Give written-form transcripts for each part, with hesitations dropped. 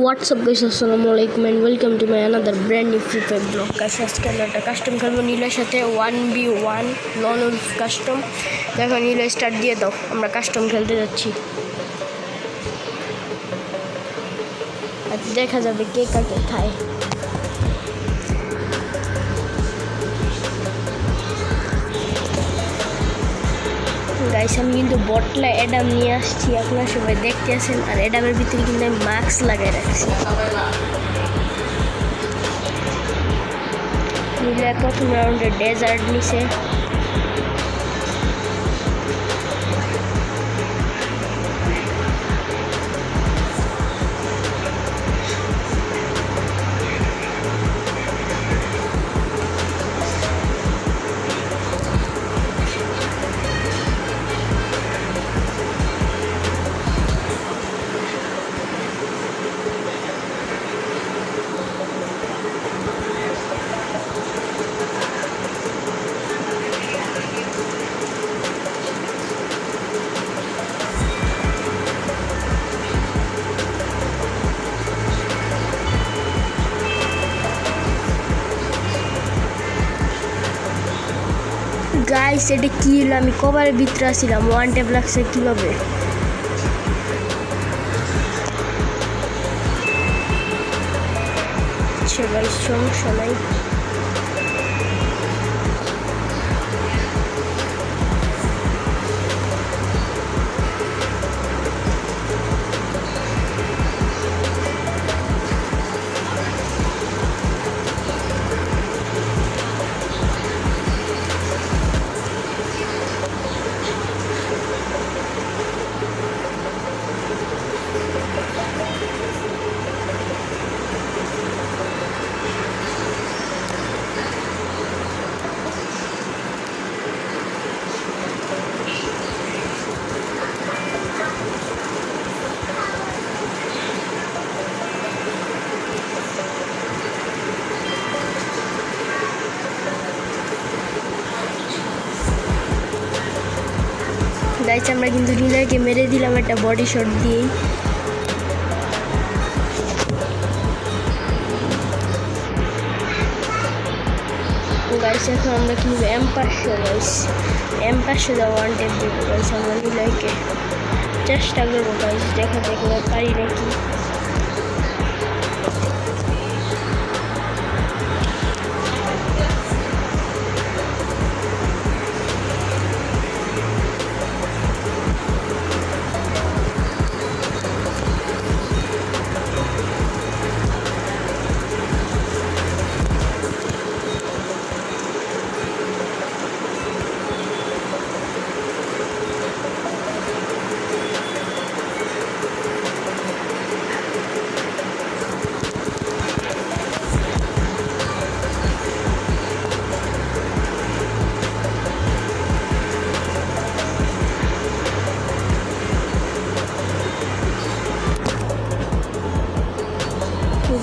What's up guys, assalamualaikum and welcome to my another brand new Free Fire vlog. Guys, আজকে আমরা একটা custom খেলবো নীলের সাথে 1v1 লন উলফ কাস্টম। দেখো নীলে স্টার্ট দিয়ে দাও, আমরা কাস্টম খেলতে যাচ্ছি। আর দেখা যাবে কে কাকে খায়। গাইস, আমি কিন্তু বটলা অ্যাডাম নিয়ে আসছি, আপনারা সবাই দেখতে আছেন। আর অ্যাডামের ভিতরে কিন্তু আমি মাস্ক লাগাই রাখছি। নীলা প্রথম রাউন্ডে ডেজার্ট নিছে। গাইস, এটা কি হলো? আমি কভারের ভিতরে আসছিলাম, ওয়ান ট্যাপ লাগছে কীভাবে? আচ্ছা গাইস, সমস্যা নাই। গাইস, আমরা কিন্তু নীলাকে মেরে দিলাম একটা বডি শট দিয়েই। গাইস, এখন আমরা কিন্তু M500 ওয়ান টেপ দেবো। গাইস, আমরা নীলাকে চেষ্টা করবো গাইস, দেখা দেখবো পারি নাকি।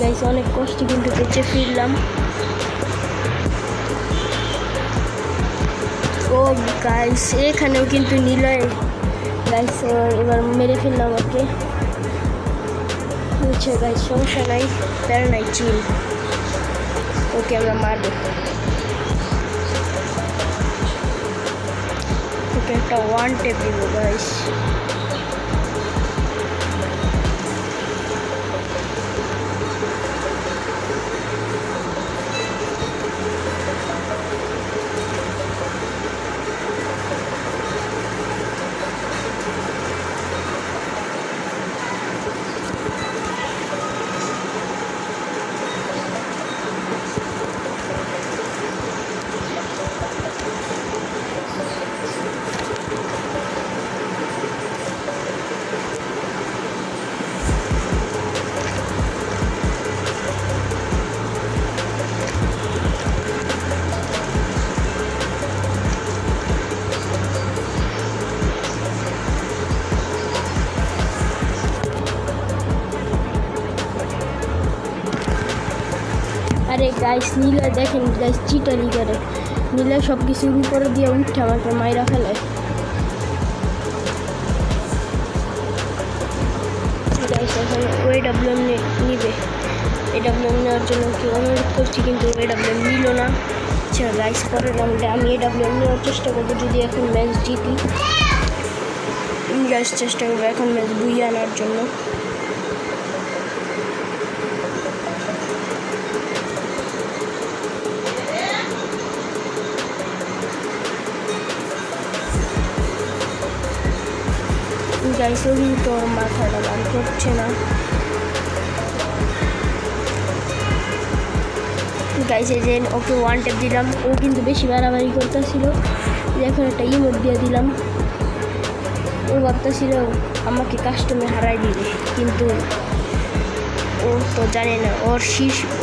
গাইস, অনেক কষ্ট কিন্তু বেঁচে ফিরলাম। ও গাইস, এখানেও কিন্তু নীলয় গাইস এবার মেরে ফেললাম ওকে। বুঝছে গাইস, সমস্যা নাই, প্যারা নাই, চিল। ওকে আমরা মারবো। ওকে একটা ওয়ান টেপ দিব গাইস। আরে গাইস, নীলা দেখেন গাইস, চিটারি করে। নীলা সব কিছুর উপরে দিয়ে উঠে আমাকে মাইরা ফেলে। গাইস, এখন OAWM নিবে। AWM নেওয়ার জন্য কি অনুরোধ করছি, কিন্তু AWM নিল না। আচ্ছা গাইস, পরের রাউন্ডে আমি AWM নেওয়ার চেষ্টা করবো যদি এখন ম্যাচ জিতি। গাইস চেষ্টা করবো এখন ম্যাচ বুইয়ে আনার জন্য। গাইস ও কিন্তু ওর মাথাটা বার করছে না। গাইস এই যে ওকে ওয়ান ট্যাপ দিলাম, ও কিন্তু বেশি বাড়াবাড়ি করতেছিল। এখন একটা ইমোট দিয়ে দিলাম। ও ভাবতেছিল আমাকে কাস্টমে হারাই দিবে, কিন্তু ও তো জানে না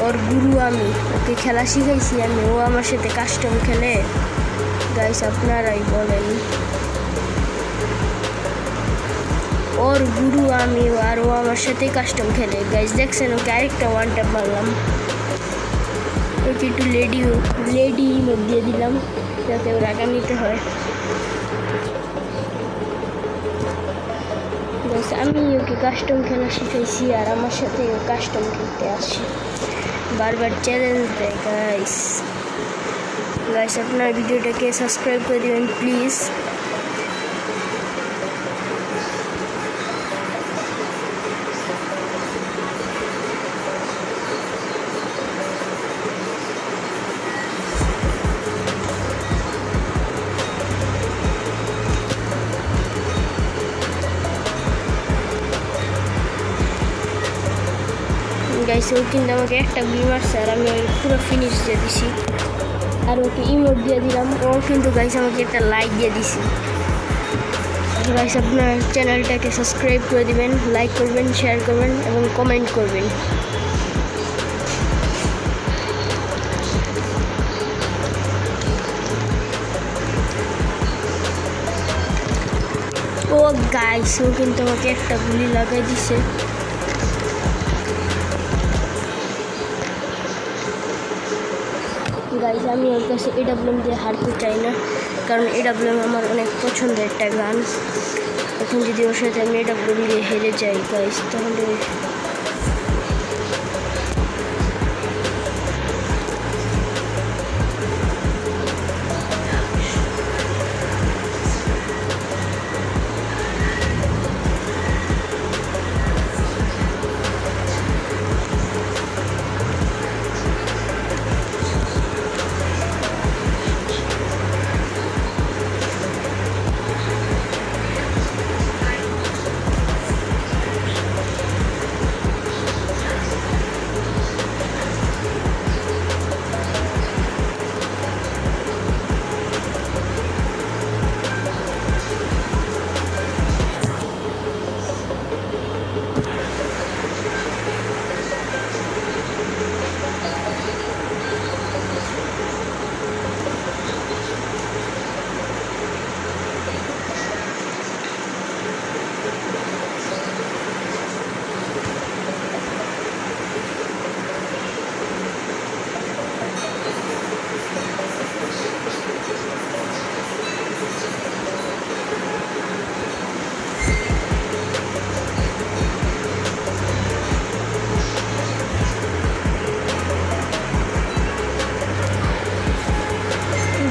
ওর গুরু আমি, ওকে খেলা শিখাইছি আমি, ও আমার সাথে কাস্টম খেলে। গাইস আপনারাই বলেন, ওর গুরু আমি আর ও আমার সাথেই কাস্টম খেলে। গাইস দেখছেন ওকে আরেকটা ওয়ান ট্যাপ মারলাম। ওকে একটু লেডি ইমোট দিয়ে দিলাম যাতে ও রাগা নিতে হয়। গাইস আমি ওকে কাস্টম খেলা শিখাইছি আর আমার সাথে ও কাস্টম খেলতে আসে, বারবার চ্যালেঞ্জ দেয়। গাইস আপনার ভিডিওটাকে সাবস্ক্রাইব করে দেবেন প্লিজ। গাইস ও কিন্তু আমাকে একটা গুলি মারছে আর আমি পুরো ফিনিশ দিয়ে দিছি, আর ওকে ইমোট দিয়ে দিলাম। ও কিন্তু গাইস আমাকে একটা লাইক দিয়ে দিছি। গাইস আপনার চ্যানেলটাকে সাবস্ক্রাইব করে দিবেন, লাইক করবেন, শেয়ার করবেন এবং কমেন্ট করবেন। ও গাইস ও কিন্তু আমাকে একটা গুলি লাগাই দিছে। গাইস আমি ওর কাছে AWM দিয়ে হারতে চাই না, কারণ AWM আমার অনেক পছন্দের একটা গান। এখন যদি ওর সাথে আমি AWM দিয়ে হেরে যাই গাইস, তাহলে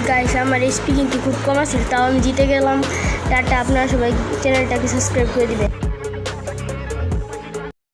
গাইস আমার এসপি কিন্তু খুব কম আছে, তাও আমি জিতে গেলাম। টাটা, আপনারা সবাই চ্যানেলটাকে সাবস্ক্রাইব করে দিবেন।